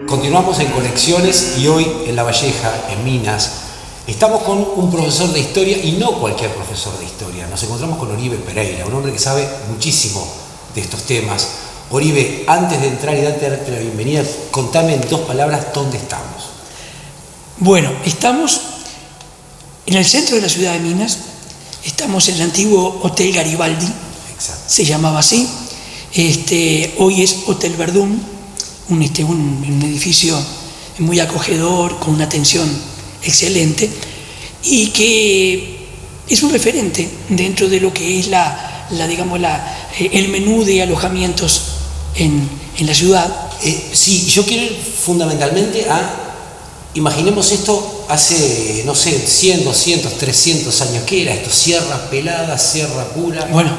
Continuamos en Conexiones y hoy en La Valleja, en Minas, estamos con un profesor de historia y no cualquier profesor de historia. Nos encontramos con Oribe Pereira, un hombre que sabe muchísimo de estos temas. Oribe, antes de entrar y darte la bienvenida, contame en 2 palabras dónde estamos. Bueno, estamos en el centro de la ciudad de Minas, estamos en el antiguo Hotel Garibaldi. Exacto. Se llamaba así, hoy es Hotel Verdún. Un edificio muy acogedor, con una atención excelente y que es un referente dentro de lo que es el menú de alojamientos en la ciudad. Sí, yo quiero ir fundamentalmente imaginemos esto hace, no sé, 100, 200, 300 años. ¿Qué era esto? ¿Sierra pelada, sierra pura? Bueno,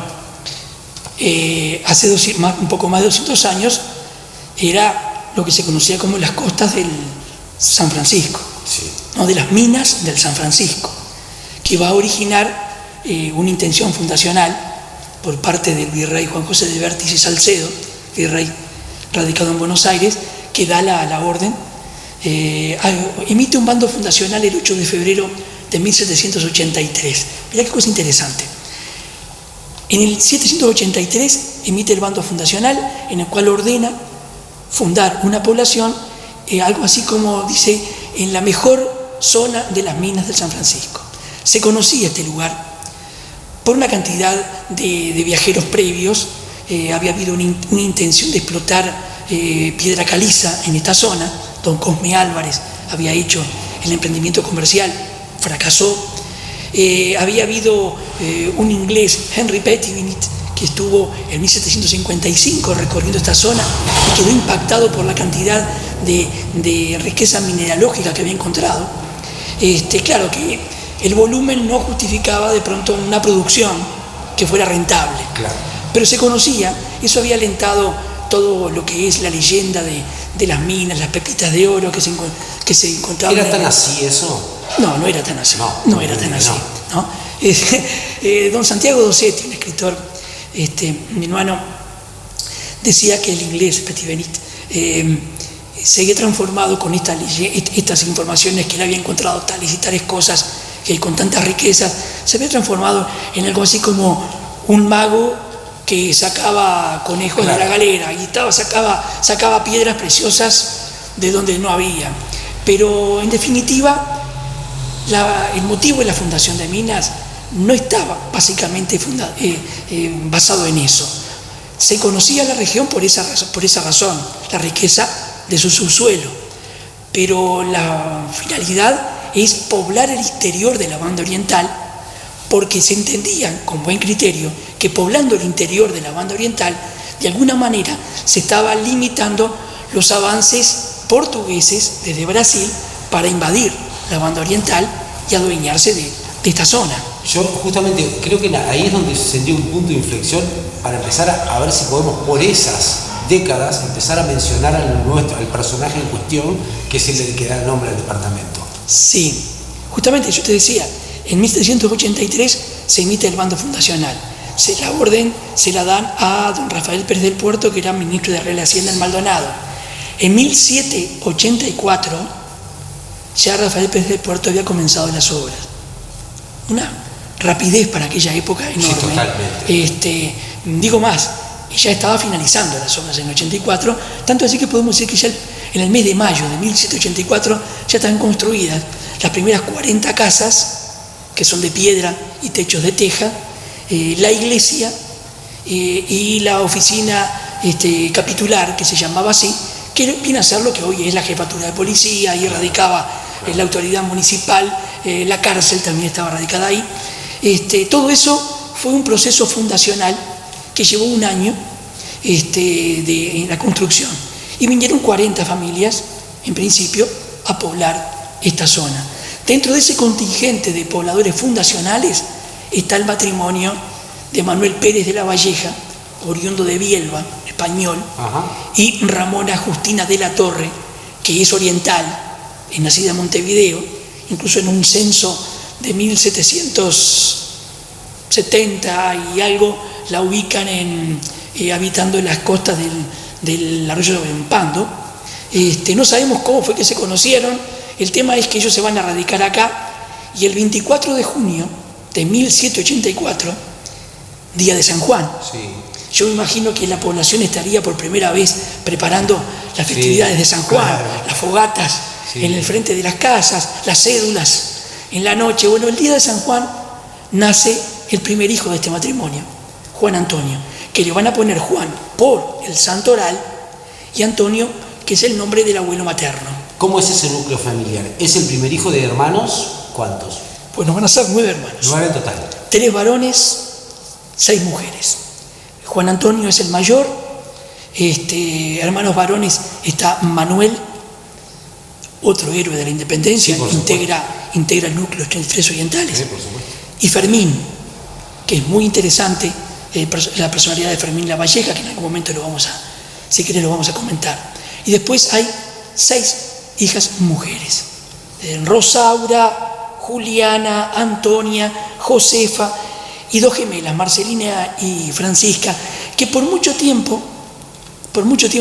hace un poco más de 200 años era lo que se conocía como las costas del San Francisco, sí, ¿no? De las minas del San Francisco, que va a originar una intención fundacional por parte del virrey Juan José de Vértiz y Salcedo, virrey radicado en Buenos Aires, que da la orden, emite un bando fundacional el 8 de febrero de 1783. Mirá qué cosa interesante. En el 783 emite el bando fundacional en el cual ordena fundar una población, algo así como dice, en la mejor zona de las minas del San Francisco. Se conocía este lugar por una cantidad de viajeros previos. Había habido una intención de explotar piedra caliza en esta zona. Don Cosme Álvarez había hecho el emprendimiento comercial, fracasó. Había habido un inglés, Henry Pettivinit, que estuvo en 1755 recorriendo esta zona y quedó impactado por la cantidad de riqueza mineralógica que había encontrado. Claro que el volumen no justificaba de pronto una producción que fuera rentable, claro, pero se conocía, eso había alentado todo lo que es la leyenda de las minas, las pepitas de oro que se encontraban. ¿Era tan así eso? No era tan así, no era tan así, ¿no? Don Santiago Dossetti, un escritor minuano, decía que el inglés Pettivinit se había transformado con estas informaciones, que él había encontrado tales y tales cosas, que con tantas riquezas, se había transformado en algo así como un mago que sacaba conejos, claro, de la galera y sacaba piedras preciosas de donde no había. Pero en definitiva, el motivo de la fundación de minas no estaba básicamente basado en eso. Se conocía la región por esa razón, la riqueza de su subsuelo, pero la finalidad es poblar el interior de la banda oriental, porque se entendía con buen criterio que poblando el interior de la banda oriental, de alguna manera se estaban limitando los avances portugueses desde Brasil para invadir la banda oriental y adueñarse de esta zona. Yo justamente creo que ahí es donde se dio un punto de inflexión para empezar a ver si podemos, por esas décadas, empezar a mencionar al personaje en cuestión, que es el que da el nombre al departamento. Sí, justamente yo te decía, en 1783 se emite el bando fundacional. La orden se la dan a don Rafael Pérez del Puerto, que era ministro de Real Hacienda en Maldonado. En 1784 ya Rafael Pérez del Puerto había comenzado las obras. Una rapidez para aquella época enorme. Sí, totalmente. Digo más, ya estaba finalizando las obras en el 84, tanto así que podemos decir que ya en el mes de mayo de 1784 ya están construidas las primeras 40 casas, que son de piedra y techos de teja, la iglesia y la oficina capitular, que se llamaba así, que viene a ser lo que hoy es la jefatura de policía, y radicaba la autoridad municipal la cárcel también estaba radicada ahí. Todo eso fue un proceso fundacional que llevó un año en la construcción. Y vinieron 40 familias, en principio, a poblar esta zona. Dentro de ese contingente de pobladores fundacionales está el matrimonio de Manuel Pérez de la Valleja, oriundo de Bielva, español, y Ramona Justina de la Torre, que es oriental, es nacida en Montevideo, incluso en un censo de 1770 y algo la ubican habitando en las costas del arroyo de Pando. No sabemos cómo fue que se conocieron. El tema es que ellos se van a radicar acá y el 24 de junio de 1784, día de San Juan, sí, yo me imagino que la población estaría por primera vez preparando las festividades de San Juan, claro, las fogatas en el frente de las casas, las cédulas en la noche. Bueno, el día de San Juan nace el primer hijo de este matrimonio, Juan Antonio, que le van a poner Juan por el santoral y Antonio, que es el nombre del abuelo materno. ¿Cómo es ese núcleo familiar? ¿Es el primer hijo de hermanos? ¿Cuántos? Pues nos van a ser 9 hermanos. 9 en total. 3 varones, 6 mujeres. Juan Antonio es el mayor. Hermanos varones está Manuel, otro héroe de la independencia, sí, integra el núcleo 33 orientales. Sí, por supuesto. Y Fermín, que es muy interesante, la personalidad de Fermín La Valleja, que en algún momento si querés lo vamos a comentar. Y después hay 6 hijas mujeres: Rosaura, Juliana, Antonia, Josefa, y 2 gemelas, Marcelina y Francisca, que por mucho tiempo,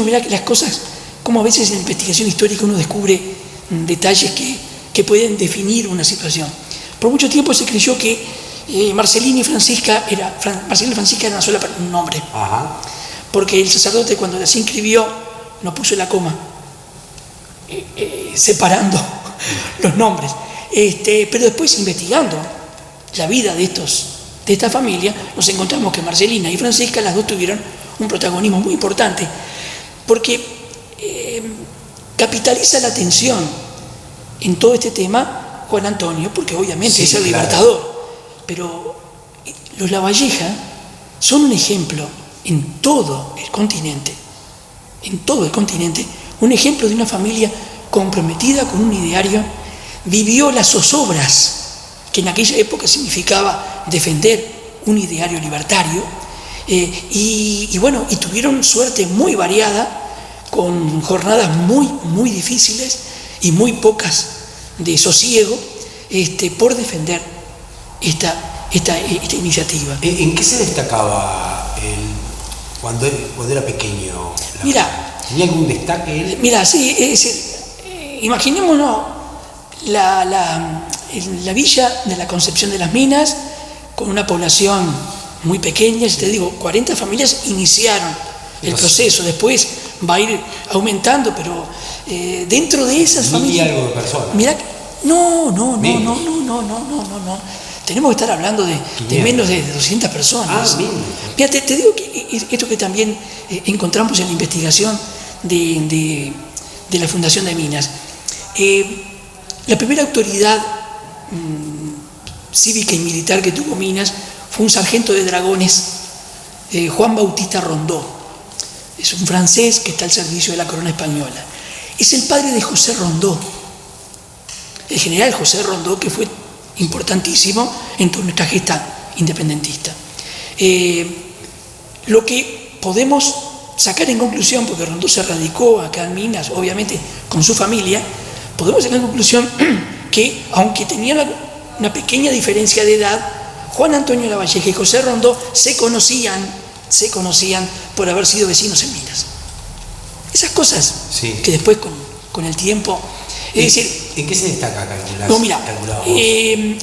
mirá que las cosas, como a veces en la investigación histórica uno descubre detalles que pueden definir una situación. Por mucho tiempo se creyó que Marcelina y Francisca eran un nombre. Ajá. Porque el sacerdote, cuando las inscribió, no puso la coma, separando los nombres. Pero después, investigando la vida de esta familia, nos encontramos que Marcelina y Francisca, las dos tuvieron un protagonismo muy importante, porque capitaliza la atención en todo este tema Juan Antonio, porque obviamente es el libertador, claro. Pero los La Valleja son un ejemplo en todo el continente, un ejemplo de una familia comprometida con un ideario, vivió las zozobras que en aquella época significaba defender un ideario libertario, y tuvieron suerte muy variada, con jornadas muy, muy difíciles y muy pocas de sosiego, por defender esta iniciativa. ¿En qué se destacaba cuando era pequeño? Mira, ¿tenía algún destaque él? Mira, sí, imaginémonos la villa de la Concepción de las Minas, con una población muy pequeña, te digo, 40 familias iniciaron el proceso, después va a ir aumentando, pero dentro de esas familias... ¿Y algo de personas? Mirá, no. Tenemos que estar hablando de menos de 200 personas. Mira, te digo que esto que también encontramos en la investigación de la Fundación de Minas. La primera autoridad cívica y militar que tuvo Minas fue un sargento de dragones, Juan Bautista Rondó. Es un francés que está al servicio de la corona española. Es el padre de José Rondó, el general José Rondó, que fue importantísimo en toda nuestra gesta independentista. Lo que podemos sacar en conclusión, porque Rondó se radicó acá en Minas, obviamente con su familia, podemos sacar en conclusión que, aunque tenían una pequeña diferencia de edad, Juan Antonio La Valleja y José Rondó se conocían por haber sido vecinos en Minas. Esas cosas que después con el tiempo... ¿En qué se destaca acá? No, mira,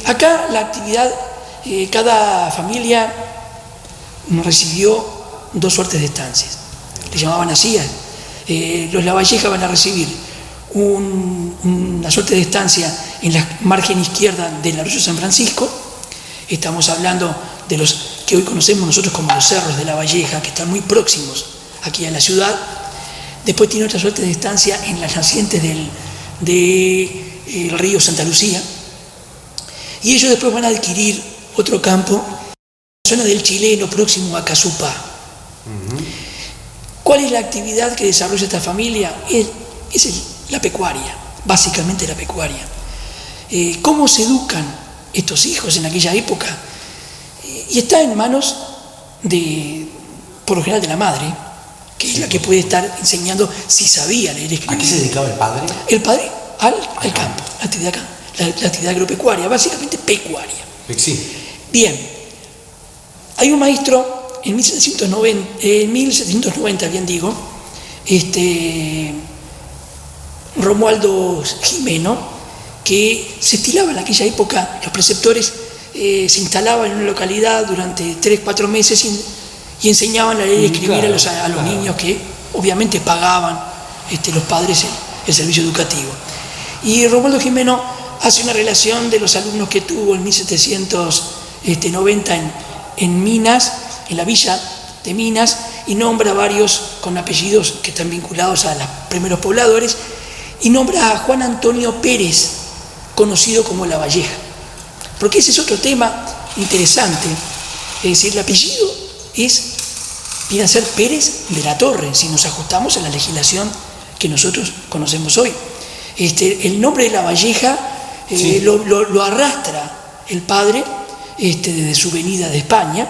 acá la actividad, cada familia recibió 2 suertes de estancias, le llamaban así. Los La Valleja van a recibir una suerte de estancia en la margen izquierda del arroyo San Francisco. Estamos hablando de los que hoy conocemos nosotros como los cerros de La Valleja, que están muy próximos aquí a la ciudad. Después tiene otra suerte de estancia en las nacientes del río Santa Lucía, Y ellos después van a adquirir otro campo en la zona del Chileno, próximo a Casupá. ¿Cuál es la actividad que desarrolla esta familia? Es la pecuaria, básicamente la pecuaria. ¿Cómo se educan estos hijos en aquella época? Y está en manos por lo general de la madre, que es la que puede estar enseñando si sabía leer y escribir. ¿A qué se dedicaba el padre? El padre al campo, la actividad agropecuaria, básicamente pecuaria. Sí. Bien, hay un maestro en 1790 bien digo, Romualdo Gimeno, que se estilaba en aquella época, los preceptores se instalaban en una localidad durante 3-4 meses y enseñaban a leer y escribir a los niños que obviamente pagaban los padres el servicio educativo. Y Romualdo Gimeno hace una relación de los alumnos que tuvo en 1790 en Minas, en la villa de Minas, y nombra varios con apellidos que están vinculados a los primeros pobladores, y nombra a Juan Antonio Pérez, conocido como La Valleja. Porque ese es otro tema interesante, es decir, el apellido viene a ser Pérez de la Torre, si nos ajustamos a la legislación que nosotros conocemos hoy. El nombre de La Valleja lo arrastra el padre desde su venida de España,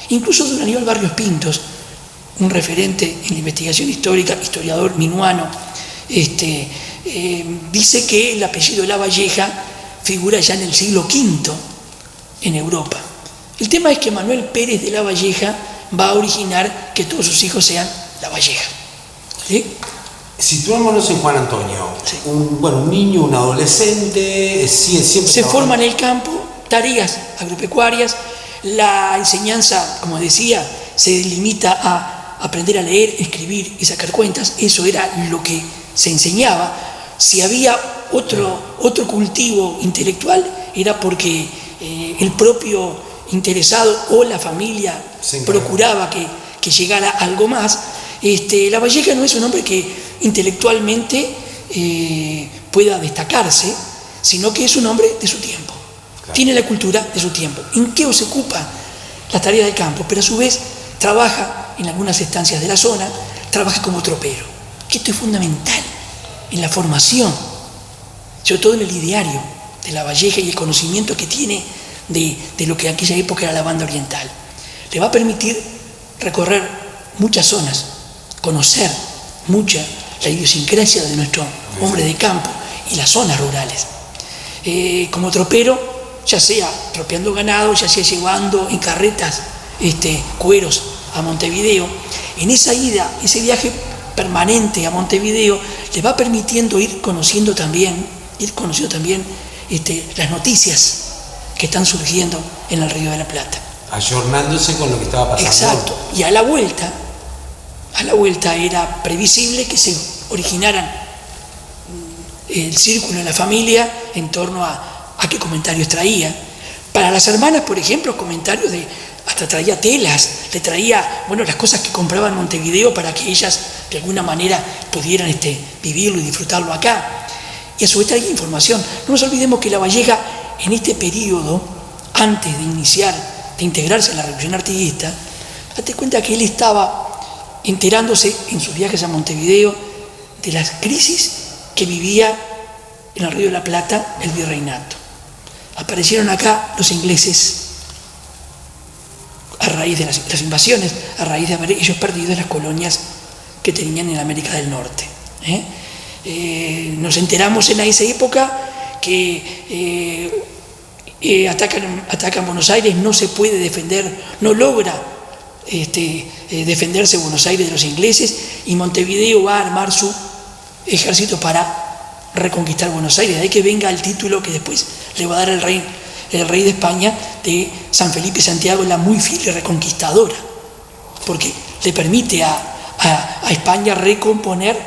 incluso don Aníbal Barrios Pintos, un referente en la investigación histórica, historiador minuano, dice que el apellido de La Valleja figura ya en el siglo V en Europa. El tema es que Manuel Pérez de La Valleja va a originar que todos sus hijos sean La Valleja. ¿Sí? Situémonos en Juan Antonio. Sí. Un niño, un adolescente, siempre se forma en el campo, tareas agropecuarias. La enseñanza, como decía, se limita a aprender a leer, escribir y sacar cuentas. Eso era lo que se enseñaba. Si había otro cultivo intelectual, era porque el propio interesado o la familia procuraba que llegara algo más. La Valleja no es un hombre que intelectualmente pueda destacarse, sino que es un hombre de su tiempo. Claro. Tiene la cultura de su tiempo. ¿En qué se ocupa? La tarea del campo, pero a su vez trabaja en algunas estancias de la zona, trabaja como tropero. Que esto es fundamental en la formación, sobre todo en el ideario de La Valleja y el conocimiento que tiene de lo que en aquella época era la banda oriental. Le va a permitir recorrer muchas zonas, conocer mucha la idiosincrasia de nuestro hombre de campo y las zonas rurales. Como tropero, ya sea tropeando ganado, ya sea llevando en carretas cueros a Montevideo, en esa ida, ese viaje permanente a Montevideo, le va permitiendo ir conociendo también las noticias que están surgiendo en el Río de la Plata. Ayornándose con lo que estaba pasando. Exacto. Y a la vuelta era previsible que se originaran el círculo en la familia en torno a qué comentarios traía. Para las hermanas, por ejemplo, comentarios hasta traía telas, le traía las cosas que compraba en Montevideo para que ellas de alguna manera pudieran vivirlo y disfrutarlo acá. Y a su vez traía información. No nos olvidemos que La Valleja, en este periodo, antes de integrarse en la Revolución Artiguista, date cuenta que él estaba enterándose en sus viajes a Montevideo de las crisis que vivía en el Río de la Plata el virreinato. Aparecieron acá los ingleses a raíz de las invasiones, a raíz de haber ellos perdido las colonias que tenían en América del Norte. Nos enteramos en esa época que atacan Buenos Aires, no se puede defender, no logra defenderse Buenos Aires de los ingleses, y Montevideo va a armar su ejército para reconquistar Buenos Aires. De ahí que venga el título que después le va a dar el rey de España de San Felipe Santiago, la muy fiel y reconquistadora, porque le permite a España recomponer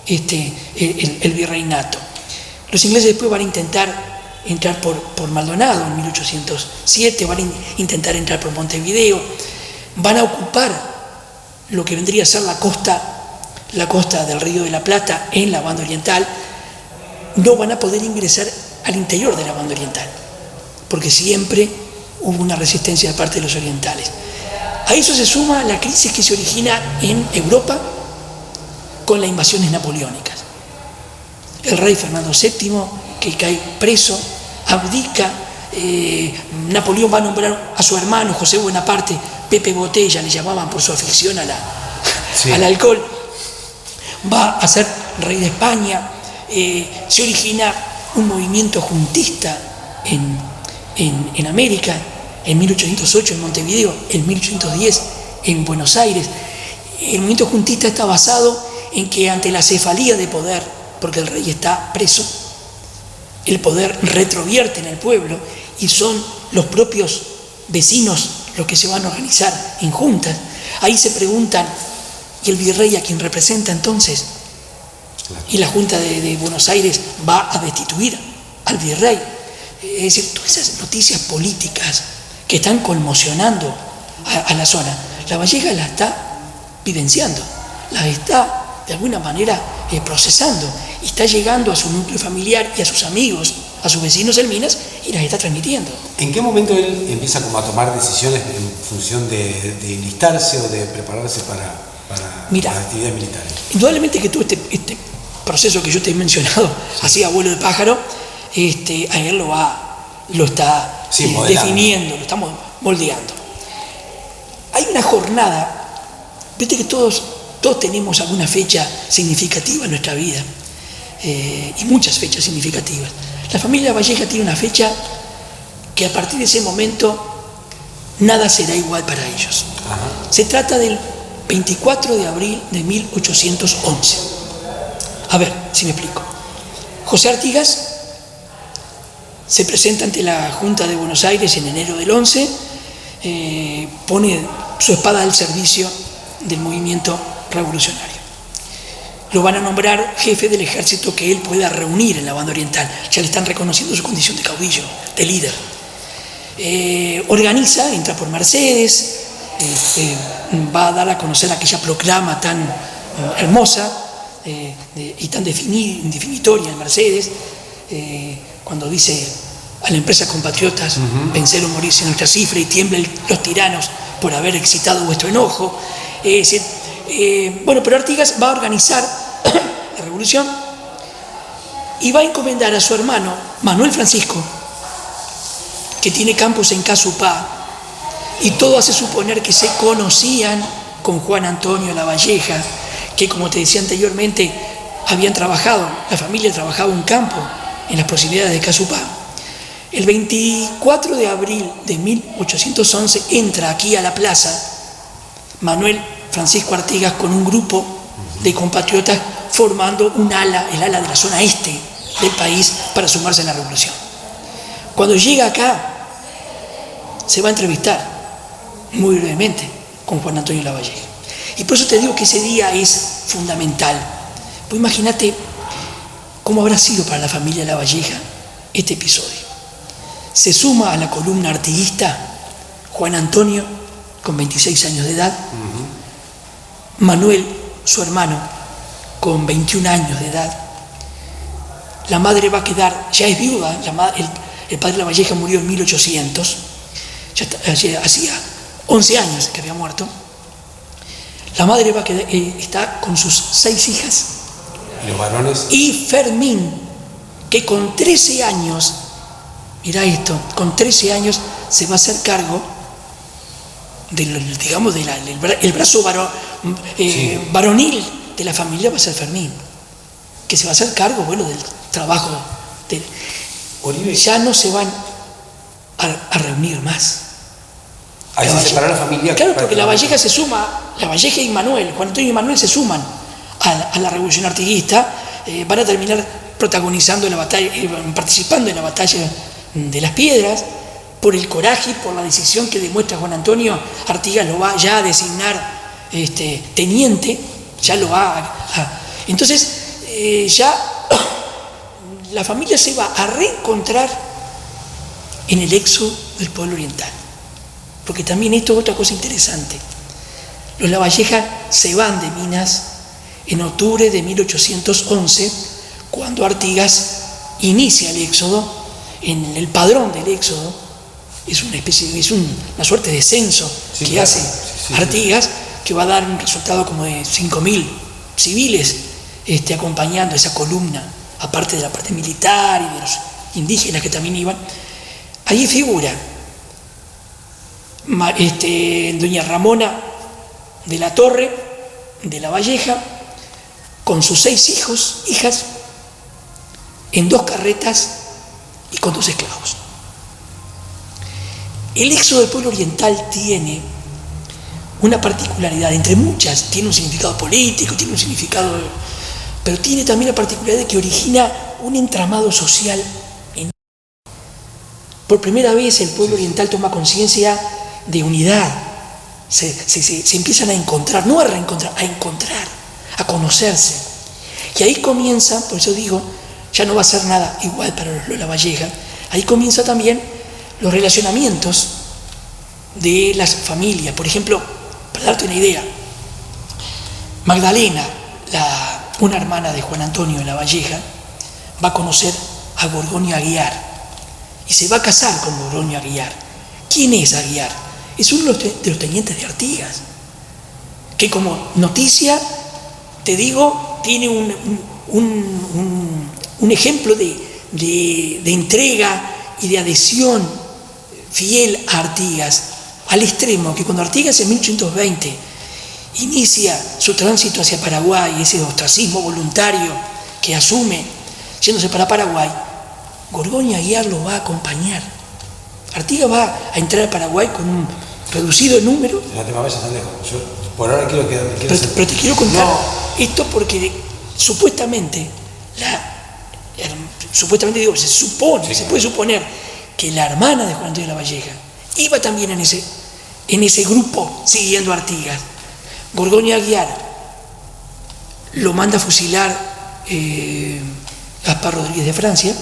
el virreinato. Los ingleses después van a intentar entrar por Maldonado en 1807, van a intentar entrar por Montevideo, van a ocupar lo que vendría a ser la costa del Río de la Plata en la banda oriental. No van a poder ingresar al interior de la banda oriental, porque siempre hubo una resistencia de parte de los orientales. A eso se suma la crisis que se origina en Europa con las invasiones napoleónicas. El rey Fernando VII, que cae preso, abdica, Napoleón va a nombrar a su hermano José Bonaparte, Pepe Botella, le llamaban por su afición al alcohol, va a ser rey de España, se origina un movimiento juntista en América, en 1808 en Montevideo, en 1810 en Buenos Aires. El movimiento juntista está basado en que ante la cefalía de poder, porque el rey está preso, el poder retrovierte en el pueblo y son los propios vecinos los que se van a organizar en juntas. Ahí se preguntan, ¿y el virrey a quien representa entonces? Y la Junta de Buenos Aires va a destituir al virrey. Es decir, todas esas noticias políticas que están conmocionando a la zona, Lavalleja la está vivenciando, la está de alguna manera procesando, y está llegando a su núcleo familiar y a sus amigos, a sus vecinos en Minas, y las está transmitiendo. ¿En qué momento él empieza como a tomar decisiones en función de enlistarse o de prepararse para las actividades militares? Indudablemente que todo este proceso que yo te he mencionado, así a vuelo de pájaro, a él lo está definiendo, lo estamos moldeando. Hay una jornada, viste que todos tenemos alguna fecha significativa en nuestra vida, y muchas fechas significativas. La familia Valleja tiene una fecha que a partir de ese momento nada será igual para ellos. Ajá. Se trata del 24 de abril de 1811. A ver, si me explico. José Artigas se presenta ante la Junta de Buenos Aires en enero del 11, pone su espada al servicio del movimiento revolucionario. Lo van a nombrar jefe del ejército que él pueda reunir en la banda oriental. Ya le están reconociendo su condición de caudillo, de líder. Organiza, entra por Mercedes, va a dar a conocer aquella proclama tan hermosa y tan definitoria en Mercedes, cuando dice a la empresa compatriotas, vencer o morirse en nuestra cifra y tiemblen los tiranos por haber excitado vuestro enojo. Pero Artigas va a organizar la revolución y va a encomendar a su hermano Manuel Francisco, que tiene campos en Casupá, y todo hace suponer que se conocían con Juan Antonio Lavalleja, que, como te decía anteriormente, habían trabajado, la familia trabajaba en campo en las proximidades de Casupá. El 24 de abril de 1811 entra aquí a la plaza Manuel Francisco Artigas con un grupo de compatriotas formando el ala de la zona este del país para sumarse a la revolución. Cuando llega acá, se va a entrevistar muy brevemente con Juan Antonio Lavalleja. Y por eso te digo que ese día es fundamental. Pues imagínate cómo habrá sido para la familia Lavalleja este episodio. Se suma a la columna artiguista Juan Antonio, con 26 años de edad, Manuel, su hermano, con 21 años de edad. La madre va a quedar, ya es viuda, el padre Lavalleja murió en 1800, ya hacía 11 años que había muerto. La madre va a quedar, está con sus 6 hijas. ¿Y los varones? Y Fermín, que con 13 años, mirá esto, con 13 años se va a hacer cargo el brazo varonil de la familia, va a ser Fermín, que se va a hacer cargo, del trabajo. Ya no se van a reunir más. Ahí se separó la familia. Claro, porque Lavalleja se suma, Lavalleja y Manuel, Juan Antonio y Manuel se suman a la revolución artiguista, van a terminar protagonizando la batalla, participando en la batalla de las Piedras, por el coraje y por la decisión que demuestra Juan Antonio. Artigas lo va ya a designar teniente, ya lo va a... Entonces, ya la familia se va a reencontrar en el éxodo del pueblo oriental. Porque también esto es otra cosa interesante. Los Lavalleja se van de Minas en octubre de 1811, cuando Artigas inicia el éxodo, en el padrón del éxodo. es una especie, es una suerte de censo Sí, que claro. hace Sí. Artigas, que va a dar un resultado como de 5.000 civiles acompañando esa columna, aparte de la parte militar y de los indígenas que también iban. Allí figura doña Ramona de la Torre, de la Valleja, con sus 6 hijas, en 2 carretas y con 2 esclavos. El éxodo del pueblo oriental tiene una particularidad, entre muchas, tiene un significado político, tiene un significado, pero tiene también la particularidad de que origina un entramado social enorme. Por primera vez el pueblo oriental toma conciencia de unidad, se empiezan a encontrar, no a reencontrar, a encontrar, a conocerse. Y ahí comienza, por eso digo, ya no va a ser nada igual para los Lavalleja, ahí comienza también los relacionamientos de las familias. Por ejemplo, para darte una idea, Magdalena, una hermana de Juan Antonio de Lavalleja, va a conocer a Gorgonio Aguiar y se va a casar con Gorgonio Aguiar. ¿Quién es Aguiar? Es uno de los tenientes de Artigas, que como noticia, te digo, tiene un ejemplo de entrega y de adhesión fiel a Artigas, al extremo que cuando Artigas en 1820 inicia su tránsito hacia Paraguay, ese ostracismo voluntario que asume yéndose para Paraguay, Gorgonio Aguiar lo va a acompañar. Artigas va a entrar a Paraguay con un reducido número. No te me vayas tan lejos. Yo por ahora quiero pero te quiero contar esto porque supuestamente digo, se supone, se puede suponer que la hermana de Juan Antonio de Lavalleja iba también en ese grupo siguiendo a Artigas. Gorgonio Aguiar lo manda a fusilar Gaspar Rodríguez de Francia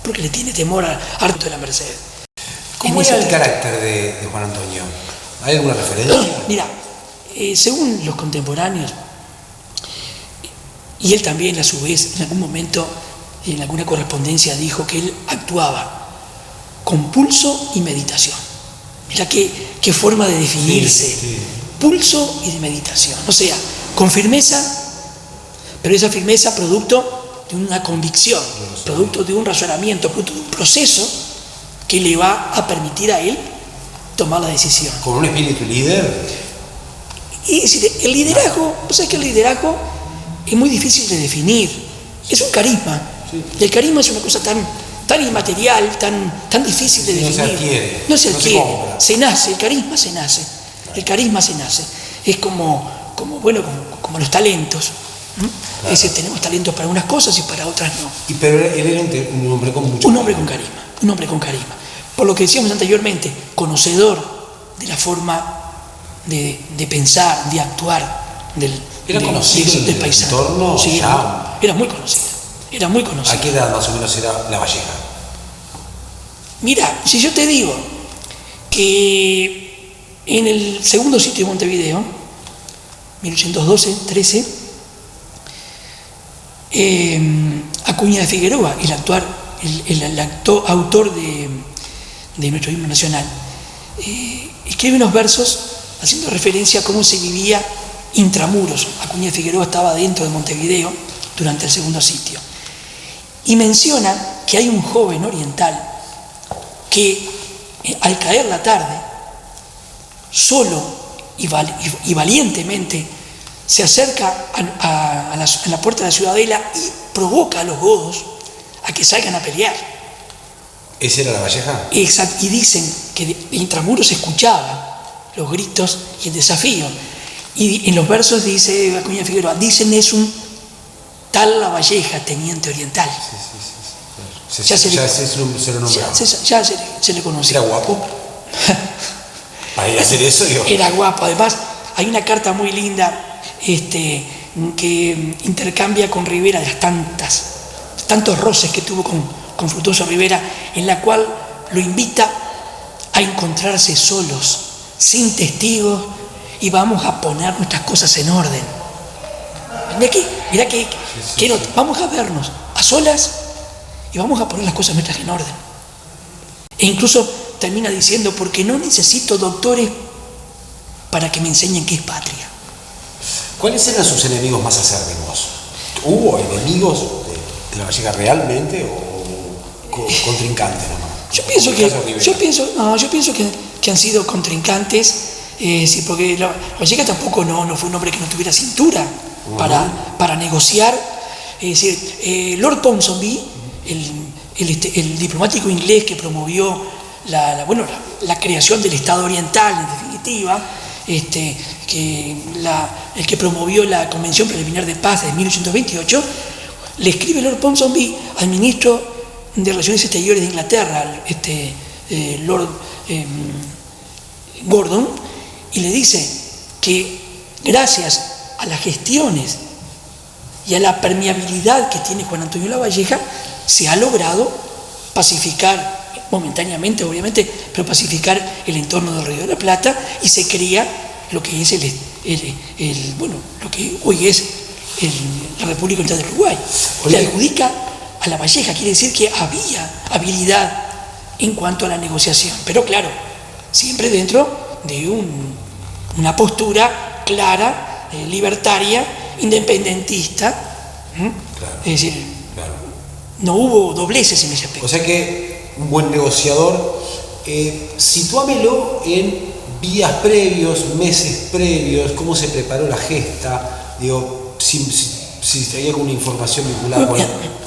porque le tiene temor a Arturo de la Merced. ¿Cómo era el carácter de Juan Antonio? ¿Hay alguna referencia? Mira, según los contemporáneos, y él también a su vez en algún momento, en alguna correspondencia dijo que él actuaba con pulso y meditación. Mira qué forma de definirse. Sí. Pulso y de meditación. O sea, con firmeza, pero esa firmeza producto de una convicción, producto de un razonamiento, producto de un proceso que le va a permitir a él tomar la decisión. ¿Con un espíritu líder? Y es decir, el liderazgo, vos sabés que el liderazgo es muy difícil de definir, es un carisma. Sí. Y el carisma es una cosa tan inmaterial, tan difícil de definir. No se adquiere. Se nace, el carisma se nace. Claro. El carisma se nace. Es como los talentos. Claro. Es decir, tenemos talentos para unas cosas y para otras no. Pero él era un hombre con mucho Un hombre con carisma. Por lo que decíamos anteriormente, conocedor de la forma de pensar, de actuar del paisano. Entorno, sí, era muy conocido. ¿A qué edad más o menos era Lavalleja? Mira, si yo te digo que en el segundo sitio de Montevideo, 1812-13, Acuña de Figueroa, el autor de nuestro himno nacional, escribe unos versos haciendo referencia a cómo se vivía intramuros. Acuña de Figueroa estaba dentro de Montevideo durante el segundo sitio. Y menciona que hay un joven oriental que al caer la tarde, solo y valientemente, se acerca a la puerta de la ciudadela y provoca a los godos a que salgan a pelear. ¿Ese era Lavalleja? Exacto, y dicen que de intramuros se escuchaba los gritos y el desafío. Y en los versos dice Acuña de Figueroa, dicen es un tal Lavalleja, teniente oriental. Sí. Ya se lo nombraba. Ya se le conocía. ¿Era guapo? Para ir a hacer eso, yo. Era guapo. Además, hay una carta muy linda que intercambia con Rivera de tantos roces que tuvo con Frutuoso Rivera, en la cual lo invita a encontrarse solos, sin testigos, y vamos a poner nuestras cosas en orden. Mirá que vamos a vernos a solas y vamos a poner las cosas nuestras en orden. E incluso termina diciendo, porque no necesito doctores para que me enseñen qué es patria. ¿Cuáles eran sus enemigos más acérrimos? ¿Hubo enemigos de Lavalleja realmente o contrincantes nomás? Yo pienso que han sido contrincantes, sí, porque Lavalleja tampoco no fue un hombre que no tuviera cintura para negociar. Es decir, Lord Ponsonby, el diplomático inglés que promovió la creación del Estado Oriental, en definitiva, el que promovió la Convención Preliminar de Paz de 1828, le escribe Lord Ponsonby al ministro de Relaciones Exteriores de Inglaterra, Lord Gordon, y le dice que gracias a las gestiones y a la permeabilidad que tiene Juan Antonio Lavalleja, se ha logrado pacificar, momentáneamente obviamente, pero pacificar el entorno del Río de la Plata, y se crea lo que es lo que hoy es la República Oriental del Uruguay. Le adjudica a Lavalleja, quiere decir que había habilidad en cuanto a la negociación, pero claro, siempre dentro de una postura clara, libertaria, independentista. Claro, es decir, claro. No hubo dobleces en ese aspecto. O sea que un buen negociador, sitúamelo en días previos, meses previos, cómo se preparó la gesta, digo, si hay alguna información vinculada con...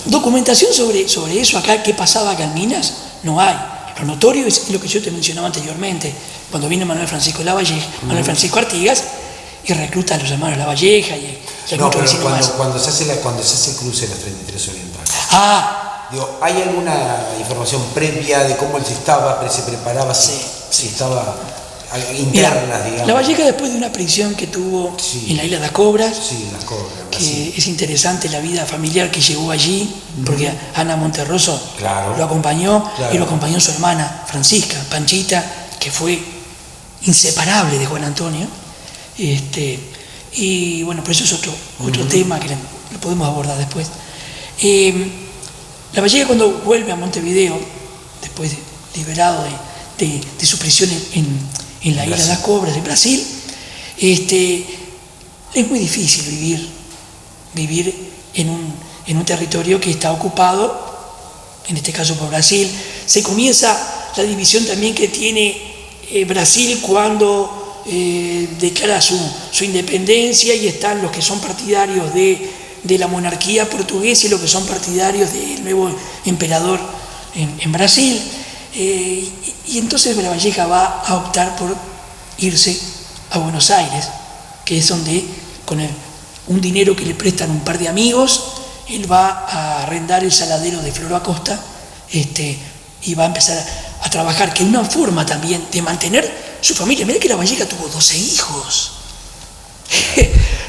Documentación sobre eso acá, qué pasaba acá en Minas, no hay. Lo notorio es lo que yo te mencionaba anteriormente, cuando viene Manuel Francisco Lavalleja, Manuel Francisco Artigas, y recluta a los hermanos Lavalleja y no, pero cuando se hace el cruce de los 33 orientales. Digo, ¿hay alguna información previa de cómo él se preparaba, si estaba interna, digamos? Lavalleja, después de una prisión que tuvo en la isla de las Cobras, que es interesante la vida familiar que llegó allí, porque Ana Monterroso lo acompañó, y lo acompañó su hermana Francisca, Panchita, que fue inseparable de Juan Antonio. Y bueno, pero eso es otro tema que lo podemos abordar después. Lavalleja, cuando vuelve a Montevideo, después de liberado de su prisión en la isla de las Cobras de Brasil, es muy difícil vivir en un territorio que está ocupado, en este caso por Brasil. Se comienza la división también que tiene Brasil cuando declara su independencia, y están los que son partidarios de la monarquía portuguesa y los que son partidarios del nuevo emperador en Brasil. Y entonces Lavalleja va a optar por irse a Buenos Aires, que es donde, con un dinero que le prestan un par de amigos, él va a arrendar el saladero de Floro Acosta, y va a empezar a trabajar, que es una forma también de mantener su familia. Mirá que Lavalleja tuvo 12 hijos.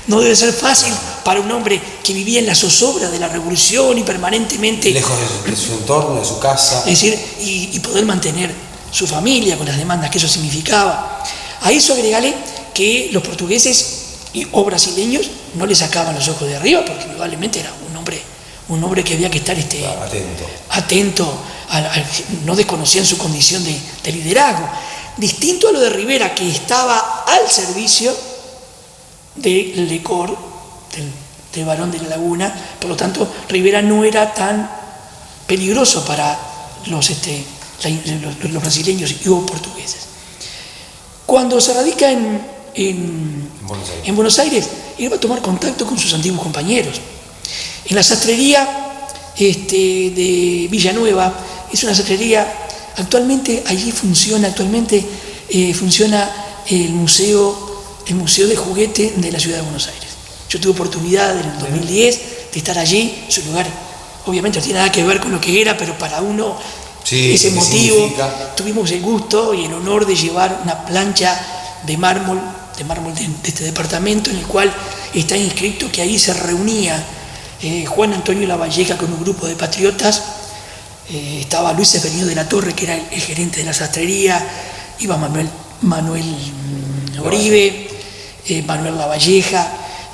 No debe ser fácil para un hombre que vivía en la zozobra de la revolución y permanentemente lejos de su entorno, de su casa. Es decir, y poder mantener su familia con las demandas que eso significaba. A eso agregale que los portugueses o brasileños no le sacaban los ojos de arriba, porque indudablemente era un hombre que había que estar atento no desconocían su condición de liderazgo. Distinto a lo de Rivera, que estaba al servicio de Lecor, del Barón de la Laguna. Por lo tanto, Rivera no era tan peligroso para los brasileños y o portugueses. Cuando se radica en Buenos Aires, él va a tomar contacto con sus antiguos compañeros. En la sastrería de Villanueva, es una sastrería, actualmente allí funciona el museo de juguete de la ciudad de Buenos Aires. Yo tuve oportunidad en el 2010 de estar allí. Su lugar obviamente no tiene nada que ver con lo que era, pero para uno es emotivo. Tuvimos el gusto y el honor de llevar una plancha de mármol de este departamento, en el cual está inscrito que ahí se reunía Juan Antonio Lavalleja con un grupo de patriotas. Estaba Luis Severino de la Torre, que era el gerente de la sastrería, iba Manuel Oribe, Manuel Lavalleja,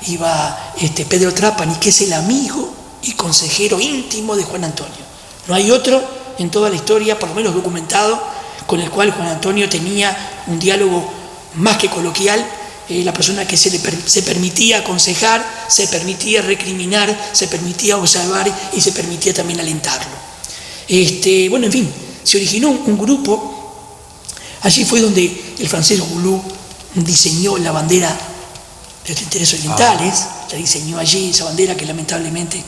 iba Pedro Trapani, que es el amigo y consejero íntimo de Juan Antonio. No hay otro en toda la historia, por lo menos documentado, con el cual Juan Antonio tenía un diálogo más que coloquial, la persona que se permitía aconsejar, se permitía recriminar, se permitía observar y se permitía también alentarlo. Bueno, en fin, se originó un grupo. Allí fue donde el francés Goulou diseñó la bandera de los intereses orientales, la diseñó allí, esa bandera que lamentablemente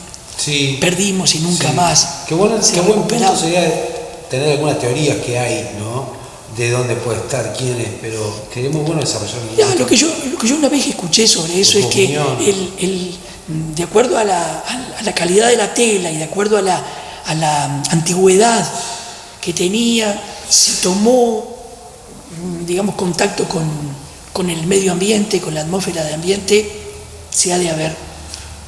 perdimos y nunca más. Qué buen punto sería tener algunas teorías que hay, ¿no? De dónde puede estar, quién es, pero queremos desarrollar. Lo que yo una vez escuché sobre eso es que de acuerdo a la calidad de la tela y de acuerdo a la antigüedad que tenía, se tomó, digamos, contacto con el medio ambiente, con la atmósfera de ambiente, se ha de haber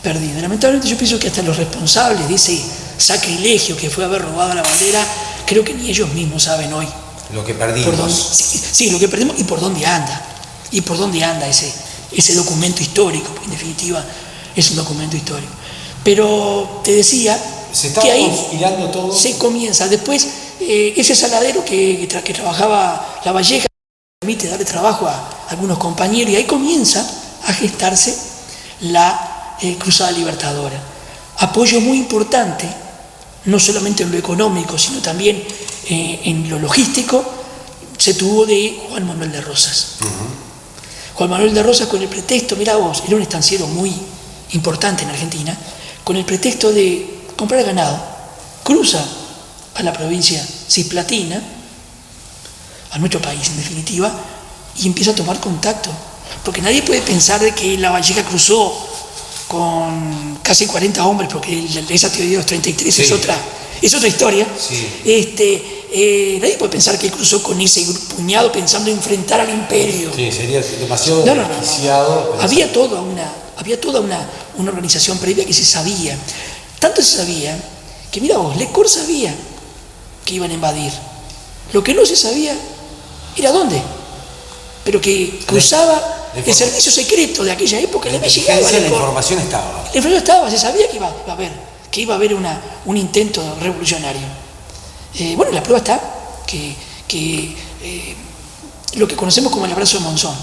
perdido. Lamentablemente yo pienso que hasta los responsables de ese sacrilegio que fue haber robado la bandera, creo que ni ellos mismos saben hoy lo que perdimos. Lo que perdimos y por dónde anda ese documento histórico, porque en definitiva es un documento histórico. Pero te decía que ahí conspirando todo. Se comienza. Después, ese saladero que trabajaba La Valleja permite darle trabajo a algunos compañeros, y ahí comienza a gestarse la Cruzada Libertadora. Apoyo muy importante, no solamente en lo económico, sino también en lo logístico, se tuvo de Juan Manuel de Rosas. Juan Manuel de Rosas, con el pretexto, mirá vos, era un estanciero muy importante en Argentina, con el pretexto de comprar ganado, cruza a la provincia cisplatina, a nuestro país en definitiva, y empieza a tomar contacto. Porque nadie puede pensar de que La Valleja cruzó con casi 40 hombres, porque esa teoría de los 33 es otra historia. Nadie puede pensar que cruzó con ese puñado pensando enfrentar al imperio. Sí, sería demasiado desquiciado. Había toda una organización previa que se sabía. Tanto se sabía que, mira vos, Lecor sabía que iban a invadir. Lo que no se sabía era dónde, pero que cruzaba el servicio secreto de aquella época. La información estaba. La información estaba, se sabía que iba a haber un intento revolucionario. La prueba está que lo que conocemos como el abrazo de Monzón,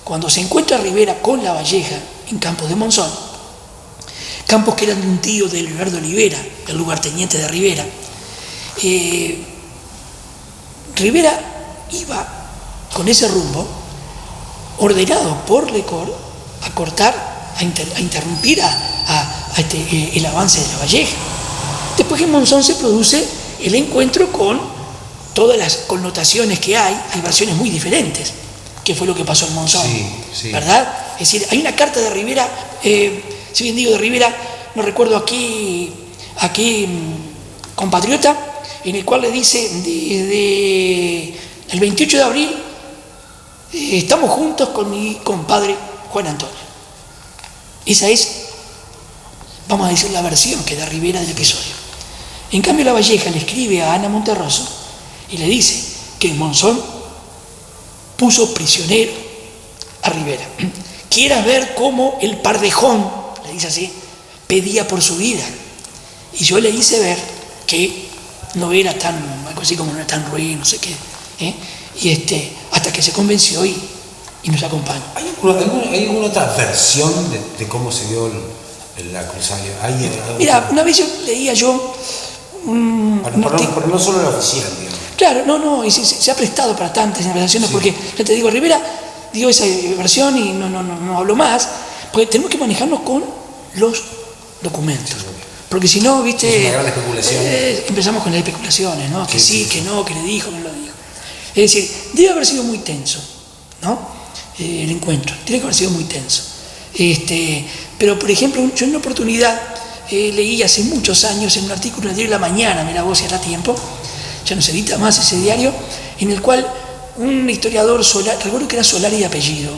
cuando se encuentra Rivera con La Valleja en Campos de Monzón, campos que eran de un tío de Leonardo Olivera, el lugarteniente de Rivera, Rivera iba con ese rumbo, ordenado por Lecor, a cortar, a interrumpir el avance de La Valleja. Después en Monzón se produce el encuentro con todas las connotaciones que hay versiones muy diferentes, que fue lo que pasó en Monzón, ¿verdad? Es decir, hay una carta de Rivera, si bien digo de Rivera, no recuerdo aquí compatriota, en el cual le dice el 28 de abril estamos juntos con mi compadre Juan Antonio. Esa es, vamos a decir, la versión que da Rivera del episodio. En cambio, La Valleja le escribe a Ana Monterroso y le dice que en Monzón puso prisionero a Rivera. Quieras ver cómo el pardejón, le dice así, pedía por su vida. Y yo le hice ver que no era algo así como no era tan ruin, no sé qué. Y hasta que se convenció y nos acompaña. ¿Hay alguna otra versión de cómo se dio la cruzada? Mira, una vez leía yo pero no solo la oficial, digamos. Claro, no, y se ha prestado para tantas interpretaciones, porque ya te digo, Rivera dio esa versión y no habló más, porque tenemos que manejarnos con los documentos. Porque si no, viste, es una gran especulación. Empezamos con las especulaciones, ¿no? Que sí, que no, que le dijo, que no lo dijo. Es decir, debe haber sido muy tenso, ¿no? El encuentro, tiene que haber sido muy tenso. Pero, por ejemplo, yo en una oportunidad leí hace muchos años en un artículo del diario La Mañana, mira vos, si hará tiempo, ya no se edita más ese diario, en el cual un historiador, recuerdo que era Solari de apellido,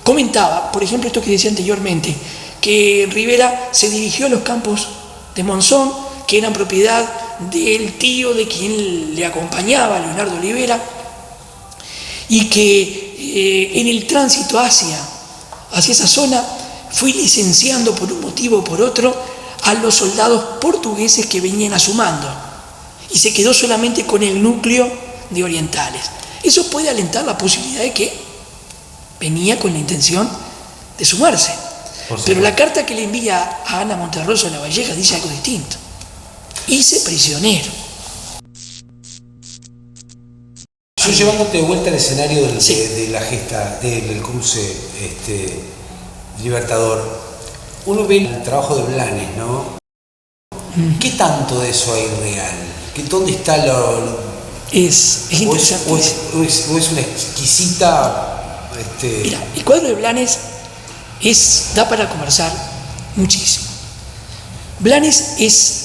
comentaba, por ejemplo, esto que decía anteriormente, que Rivera se dirigió a los campos de Monzón, que eran propiedad del tío de quien le acompañaba, Leonardo Olivera, y que en el tránsito hacia esa zona fui licenciando por un motivo o por otro a los soldados portugueses que venían a su mando. y se quedó solamente con el núcleo de orientales. Eso puede alentar la posibilidad de que venía con la intención de sumarse. Pero la carta que le envía a Ana Monterroso de Lavalleja dice algo distinto. Hice prisionero. Yo llevándote de vuelta al escenario Sí. de la gesta, del cruce Libertador, uno ve el trabajo de Blanes, ¿no? ¿Qué tanto de eso hay real? ¿Dónde está Es interesante. o es una exquisita... Mira, el cuadro de Blanes da para conversar muchísimo. Blanes es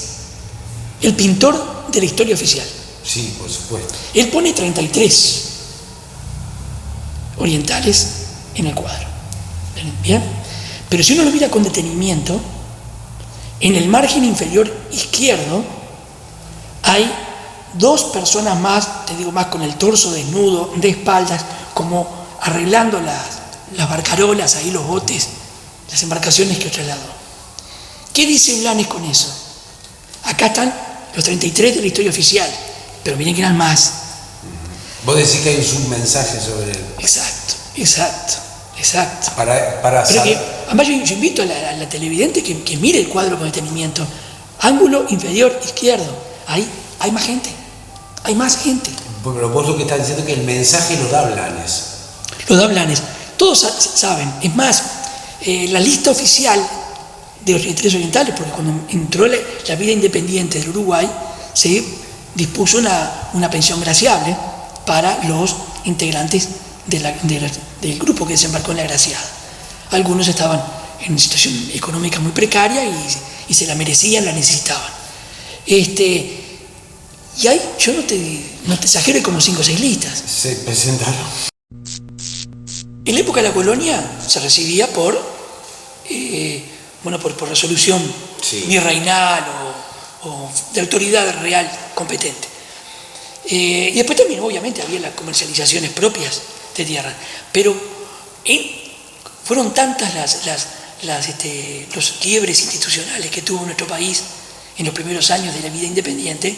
el pintor de la historia oficial. Sí, por supuesto. Él pone 33 orientales en el cuadro. ¿Bien? Pero si uno lo mira con detenimiento, en el margen inferior izquierdo hay 2 personas más, te digo más, con el torso desnudo, de espaldas, como arreglando las barcarolas, ahí los botes, las embarcaciones que trasladó. ¿Qué dice Blanes con eso? Acá están los 33 de la historia oficial, pero miren que eran más. Vos decís que hay un submensaje sobre él. Exacto. Para Pero saber. además yo invito a la televidente que mire el cuadro con detenimiento. Ángulo inferior izquierdo. Ahí hay más gente. Hay más gente. Pero vos lo que estás diciendo es que el mensaje lo da Blanes. Lo da Blanes. Todos saben. Es más, la lista oficial de los 33 orientales, porque cuando entró la vida independiente del Uruguay, se dispuso una pensión graciable para los integrantes del grupo que desembarcó en la Graciada. Algunos estaban en una situación económica muy precaria y se la merecían, la necesitaban. Y ahí, yo no te exagero, hay como 5 o 6 listas. Se presentaron. En la época de la colonia se recibía por resolución virreinal o de autoridad real competente. Y después también, obviamente, había las comercializaciones propias de tierra. Pero fueron tantas los quiebres institucionales que tuvo nuestro país en los primeros años de la vida independiente,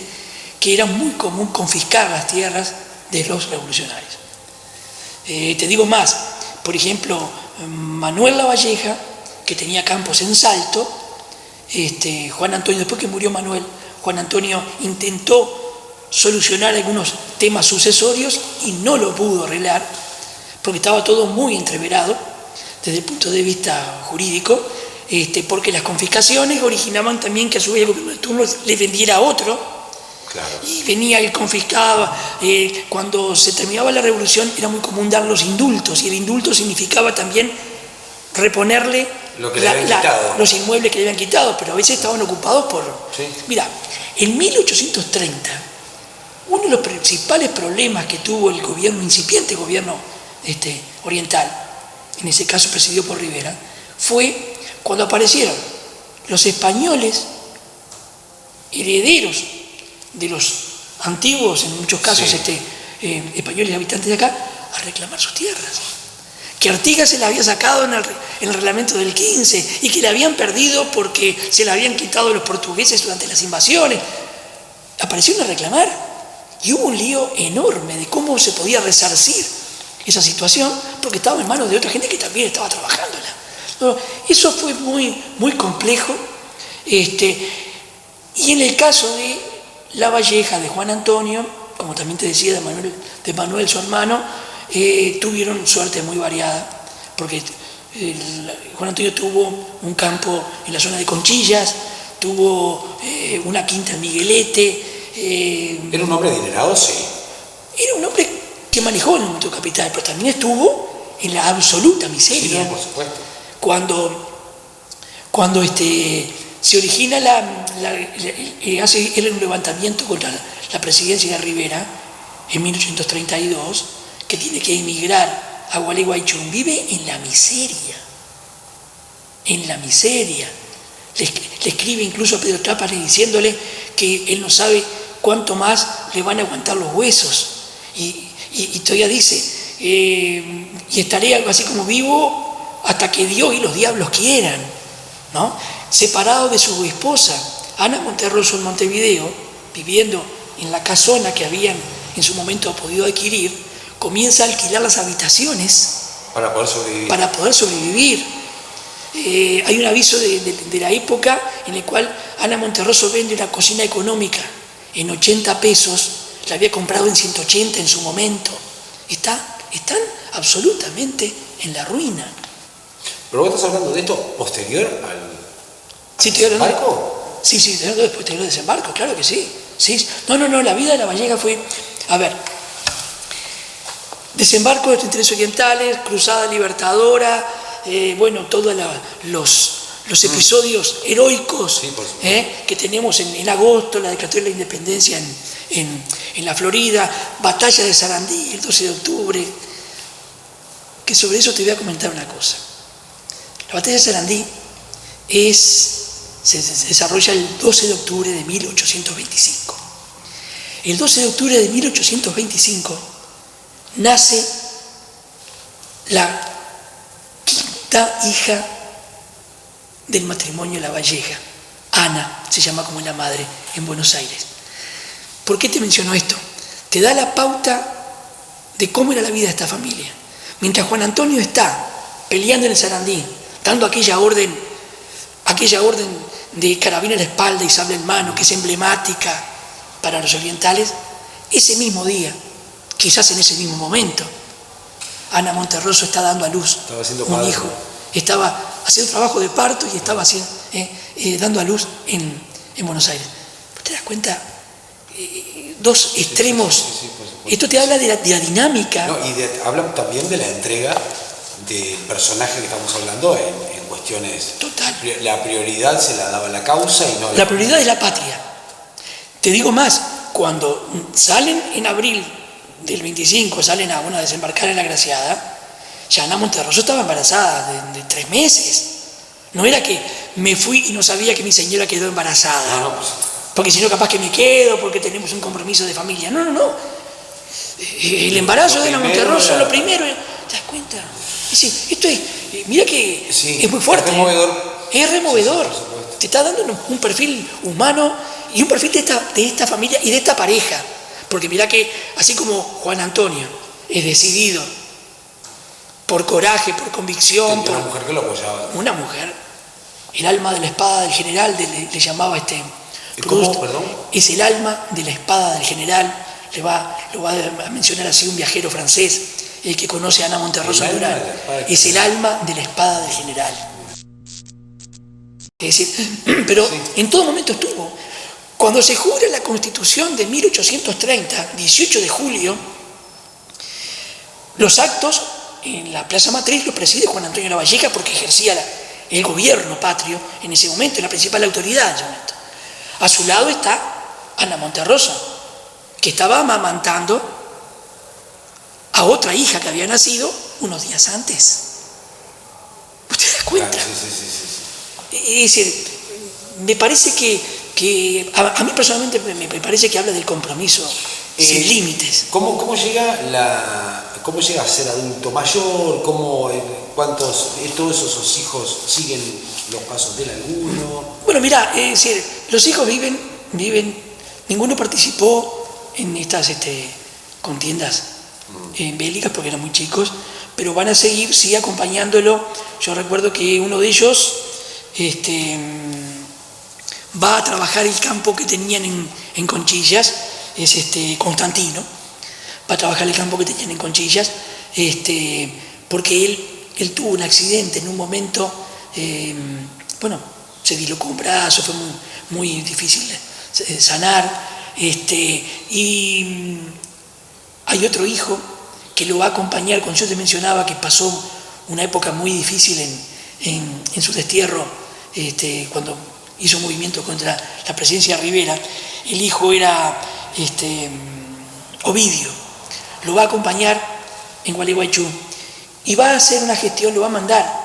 que era muy común confiscar las tierras de los revolucionarios. Te digo más, por ejemplo, Manuel Lavalleja, que tenía campos en Salto, Juan Antonio, después que murió Manuel, Juan Antonio intentó solucionar algunos temas sucesorios y no lo pudo arreglar, porque estaba todo muy entreverado desde el punto de vista jurídico, porque las confiscaciones originaban también que a su vez el gobierno de turno le vendiera a otro. Claro. Y venía el confiscaba. Cuando se terminaba la revolución era muy común dar los indultos, y el indulto significaba también reponerle lo que le habían quitado. Los inmuebles que le habían quitado, pero a veces estaban ocupados por... Sí. Mira, en 1830, uno de los principales problemas que tuvo el gobierno, incipiente gobierno oriental, en ese caso presidido por Rivera, fue cuando aparecieron los españoles, herederos de los antiguos, en muchos casos españoles habitantes de acá, a reclamar sus tierras. Que Artigas se la había sacado en el reglamento del 15 y que la habían perdido porque se la habían quitado los portugueses durante las invasiones. Aparecieron a reclamar y hubo un lío enorme de cómo se podía resarcir esa situación, porque estaba en manos de otra gente que también estaba trabajándola. Eso fue muy, muy complejo. Y en el caso de Lavalleja, de Juan Antonio, como también te decía, de Manuel su hermano, tuvieron suerte muy variada, porque Juan Antonio tuvo un campo en la zona de Conchillas, tuvo una quinta en Miguelete. ¿Era un hombre adinerado? Sí. Era un hombre que manejó el momento capital, pero también estuvo en la absoluta miseria. Sí, por supuesto. Cuando se origina hace él un levantamiento contra la presidencia de Rivera en 1832, que tiene que emigrar a Gualeguaychú, vive en la miseria. Le escribe incluso a Pedro Trápara diciéndole que él no sabe cuánto más le van a aguantar los huesos. Y todavía dice, y estaré algo así como vivo hasta que Dios y los diablos quieran, ¿no? Separado de su esposa, Ana Monterroso, en Montevideo, viviendo en la casona que habían en su momento podido adquirir, comienza a alquilar las habitaciones para poder sobrevivir. Para poder sobrevivir. Hay un aviso de la época en el cual Ana Monterroso vende una cocina económica en 80 pesos, la había comprado en 180 en su momento. Están absolutamente en la ruina. Pero vos estás hablando de esto posterior al desembarco. Sí, estoy hablando después del desembarco, claro que sí. No, la vida de Lavalleja fue, a ver, desembarco de los intereses orientales, cruzada libertadora, todos los episodios heroicos que tenemos en agosto, la declaratoria de la independencia en la Florida, batalla de Sarandí el 12 de octubre, que sobre eso te voy a comentar una cosa. La batalla de Sarandí se desarrolla el 12 de octubre de 1825. El 12 de octubre de 1825 nace la quinta hija del matrimonio de Lavalleja. Ana se llama como la madre en Buenos Aires. ¿Por qué te menciono esto? Te da la pauta de cómo era la vida de esta familia. Mientras Juan Antonio está peleando en el Sarandí, dando aquella orden de carabina a la espalda y sable en mano, que es emblemática para los orientales, ese mismo día, quizás en ese mismo momento, Ana Monterroso está dando a luz un hijo. Estaba haciendo trabajo de parto y estaba dando a luz en Buenos Aires. ¿Te das cuenta? Dos extremos. Sí, esto te habla de la dinámica. No, habla también de la entrega del personaje que estamos hablando en cuestiones. Total. La prioridad se la daba la causa y no la prioridad es la patria. Te digo más, cuando salen en abril del 25, salen a desembarcar en la Graciada, ya Ana Monterroso estaba embarazada de 3 meses. No era que me fui y no sabía que mi señora quedó embarazada. No, pues, porque si no capaz que me quedo, porque tenemos un compromiso de familia. No. El embarazo de Ana Monterroso, lo primero, ¿te das cuenta? Esto es, mira que es muy fuerte. Es removedor. Sí, te está dando un perfil humano y un perfil de esta familia y de esta pareja. Porque mira que así como Juan Antonio es decidido, por coraje, por convicción. Una mujer que lo apoyaba. Una mujer, el alma de la espada del general, le llamaba ¿Cómo, perdón? Es el alma de la espada del general, lo va a mencionar así un viajero francés, el que conoce a Ana Monterroso Durán. Es el alma de la espada del general. Es decir, pero sí, en todo momento estuvo. Cuando se jura la Constitución de 1830, 18 de julio, los actos en la Plaza Matriz lo preside Juan Antonio Lavalleja porque ejercía el gobierno patrio en ese momento, la principal autoridad en ese momento. A su lado está Ana Monterroso, que estaba amamantando a otra hija que había nacido unos días antes. ¿Usted se da cuenta? Claro, sí. Es decir, me parece que a mí personalmente me parece que habla del compromiso sin límites. ¿Cómo llega a ser adulto mayor? ¿Cuántos todos esos hijos siguen los pasos de él alguno? Bueno, mira, es decir, los hijos viven, ninguno participó en estas contiendas bélicas porque eran muy chicos, pero van a seguir, sí, acompañándolo. Yo recuerdo que uno de ellos va a trabajar el campo que tenían en Conchillas, es Constantino, va a trabajar el campo que tenían en Conchillas, porque él tuvo un accidente en un momento, se dislocó un brazo, fue muy difícil sanar, y hay otro hijo que lo va a acompañar, cuando yo te mencionaba que pasó una época muy difícil en su destierro, cuando hizo un movimiento contra la presidencia de Rivera. El hijo era Ovidio, lo va a acompañar en Gualeguaychú y va a hacer una gestión, lo va a mandar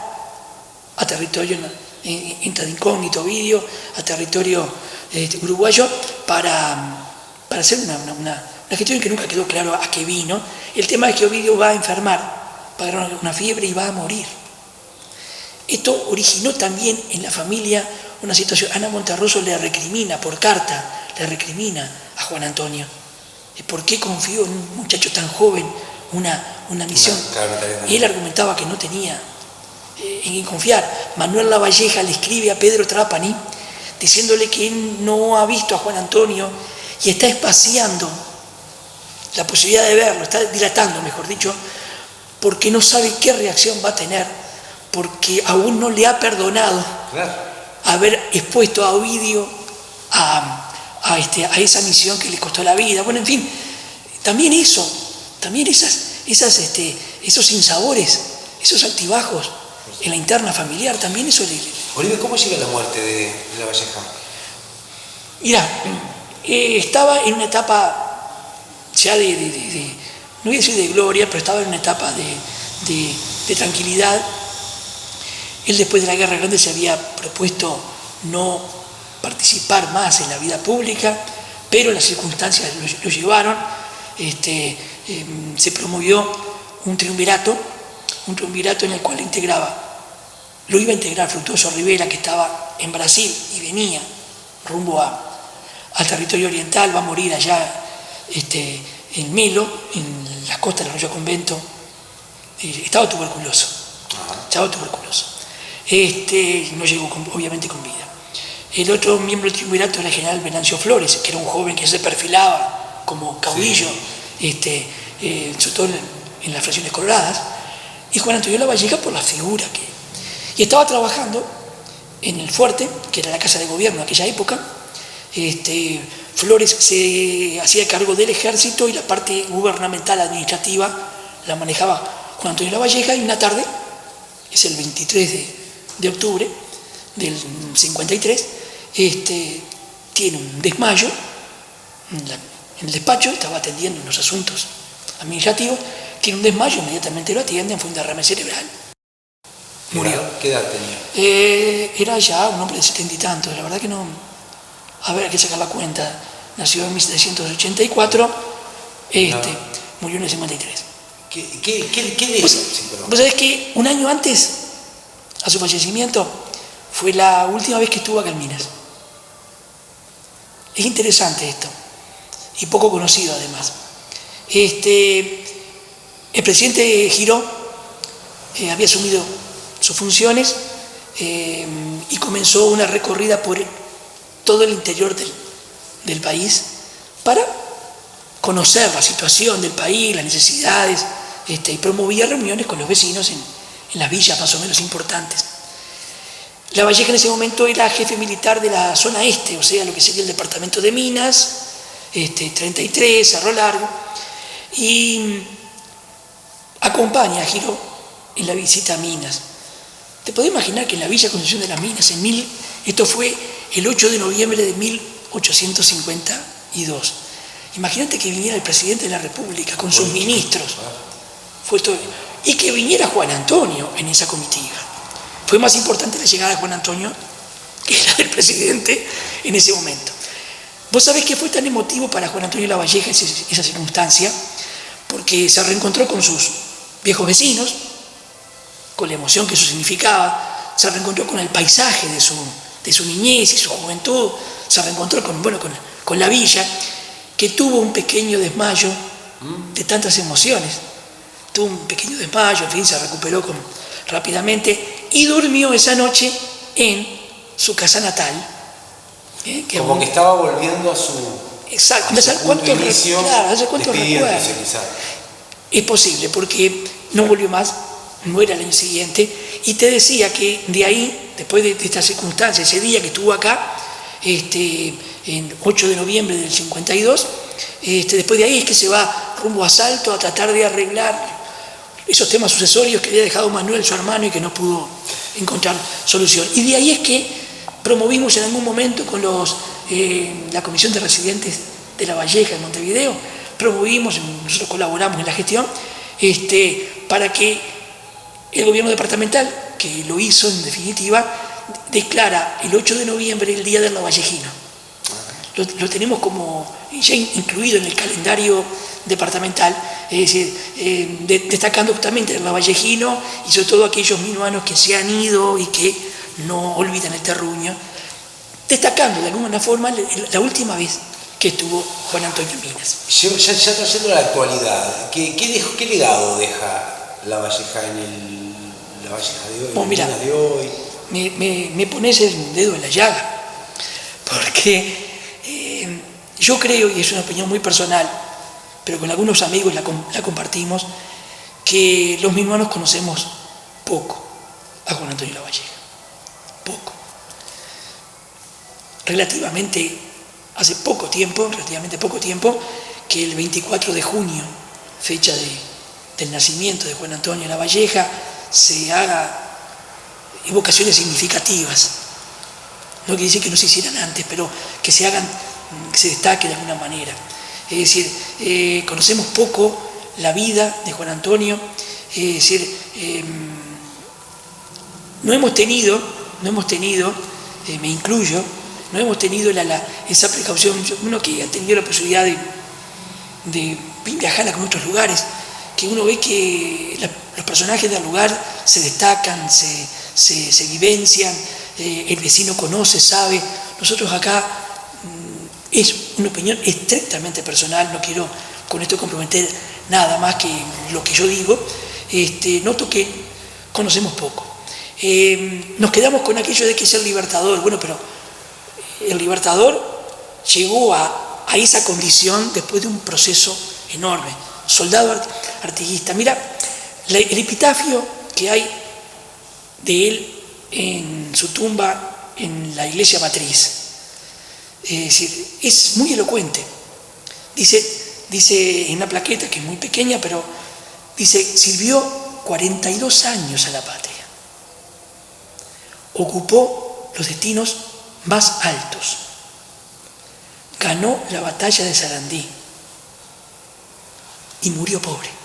a territorio entra de incógnito Ovidio, a territorio uruguayo para hacer una gestión que nunca quedó claro a qué vino. El tema es que Ovidio va a enfermar, va a agarrar una fiebre y va a morir. Esto originó también en la familia una situación. Ana Monterroso le recrimina por carta, le recrimina a Juan Antonio. ¿Por qué confió en un muchacho tan joven una misión? Y él argumentaba que no tenía en quién confiar. Manuel Lavalleja le escribe a Pedro Trapani diciéndole que él no ha visto a Juan Antonio y está espaciando la posibilidad de verlo, está dilatando, mejor dicho, porque no sabe qué reacción va a tener, porque aún no le ha perdonado haber expuesto a Ovidio a esa misión que le costó la vida. Bueno, en fin, también esos sinsabores, esos altibajos en la interna familiar, también eso le... Oliver, ¿cómo llega la muerte de Lavalleja? Mira, estaba en una etapa ya no voy a decir de gloria, pero estaba en una etapa de tranquilidad. Él después de la Guerra Grande se había propuesto no participar más en la vida pública, pero las circunstancias lo llevaron. Se promovió un triunvirato en el cual lo iba a integrar Fructuoso Rivera, que estaba en Brasil y venía rumbo al territorio oriental, va a morir allá en Melo, en las costas del Arroyo Convento. Estaba tuberculoso. No llegó obviamente con vida. El otro miembro del triunvirato era el general Venancio Flores, que era un joven que se perfilaba como caudillo, sobre todo en las fracciones coloradas, y Juan Antonio Lavalleja por la figura que... Y estaba trabajando en el fuerte, que era la casa de gobierno de aquella época. Flores se hacía cargo del ejército y la parte gubernamental administrativa la manejaba Juan Antonio Lavalleja, y una tarde, es el 23 de octubre del 53, tiene un desmayo en el despacho, estaba atendiendo unos asuntos administrativos, tiene un desmayo, inmediatamente lo atienden, fue un derrame cerebral. Murió. ¿Qué edad tenía? Era ya un hombre de 70 y tantos, la verdad que no... A ver, hay que sacar la cuenta. Nació en 1784, murió en el 53. ¿Qué de eso? Vos sabés que un año antes a su fallecimiento fue la última vez que estuvo acá en Minas. Es interesante esto, y poco conocido además. El presidente Giró había asumido sus funciones y comenzó una recorrida por todo el interior del país para conocer la situación del país, las necesidades, y promovía reuniones con los vecinos en las villas más o menos importantes. Lavalleja en ese momento era jefe militar de la zona este, o sea, lo que sería el departamento de Minas, 33, Cerro Largo, y acompaña a Giró en la visita a Minas. Te podés imaginar que en la Villa Concepción de las Minas, esto fue el 8 de noviembre de 1852. Imagínate que viniera el presidente de la República con sus ministros. Y que viniera Juan Antonio en esa comitiva. Fue más importante la llegada de Juan Antonio que la del presidente en ese momento. Vos sabés que fue tan emotivo para Juan Antonio Lavalleja esa circunstancia, porque se reencontró con sus viejos vecinos, con la emoción que eso significaba, se reencontró con el paisaje de su niñez y su juventud, se reencontró con la villa, que tuvo un pequeño desmayo de tantas emociones. Tuvo un pequeño desmayo, en fin, se recuperó rápidamente y durmió esa noche en su casa natal. Como que estaba volviendo a su... Exacto, ¿hace cuánto recuerda? Es posible, porque no volvió más, no era el año siguiente, y te decía que de ahí, después de esta circunstancia, ese día que estuvo acá, en 8 de noviembre del 52, después de ahí es que se va rumbo a Salto a tratar de arreglar esos temas sucesorios que había dejado Manuel, su hermano, y que no pudo encontrar solución. Y de ahí es que promovimos en algún momento con la Comisión de Residentes de Lavalleja en Montevideo, nosotros colaboramos en la gestión, para que el gobierno departamental, que lo hizo en definitiva, declara el 8 de noviembre el Día del Lavallejino. Lo tenemos como ya incluido en el calendario departamental, es decir, destacando justamente el lavallejino y sobre todo aquellos minuanos que se han ido y que no olvidan el terruño, destacando de alguna forma la última vez que tuvo Juan Antonio Minas. Ya trayendo a la actualidad, ¿qué legado deja La Valleja La Valleja de hoy, oh, mira, de hoy? Me pones el dedo en la llaga, porque yo creo, y es una opinión muy personal, pero con algunos amigos la compartimos, que los minuanos conocemos poco a Juan Antonio La Valleja, poco. Relativamente poco tiempo, que el 24 de junio, fecha del nacimiento de Juan Antonio La Valleja, se haga evocaciones significativas. No quiere decir que no se hicieran antes, pero que se hagan, que se destaque de alguna manera. Es decir, conocemos poco la vida de Juan Antonio, es decir, no hemos tenido, me incluyo, no hemos tenido esa precaución. Uno que ha tenido la posibilidad de viajar a otros lugares, que uno ve que los personajes del lugar se destacan, se vivencian, el vecino conoce, sabe. Nosotros acá, es una opinión estrictamente personal, no quiero con esto comprometer nada más que lo que yo digo, noto que conocemos poco. Nos quedamos con aquello de que es el Libertador. Bueno, pero el Libertador llegó a esa condición después de un proceso enorme. Soldado artiguista. Mira, el epitafio que hay de él en su tumba en la iglesia matriz, es decir, es muy elocuente. Dice en una plaqueta que es muy pequeña, pero dice: sirvió 42 años a la patria, ocupó los destinos más altos, ganó la batalla de Sarandí y murió pobre.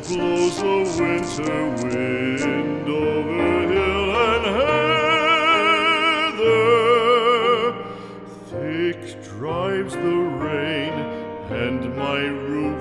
Blows a winter wind.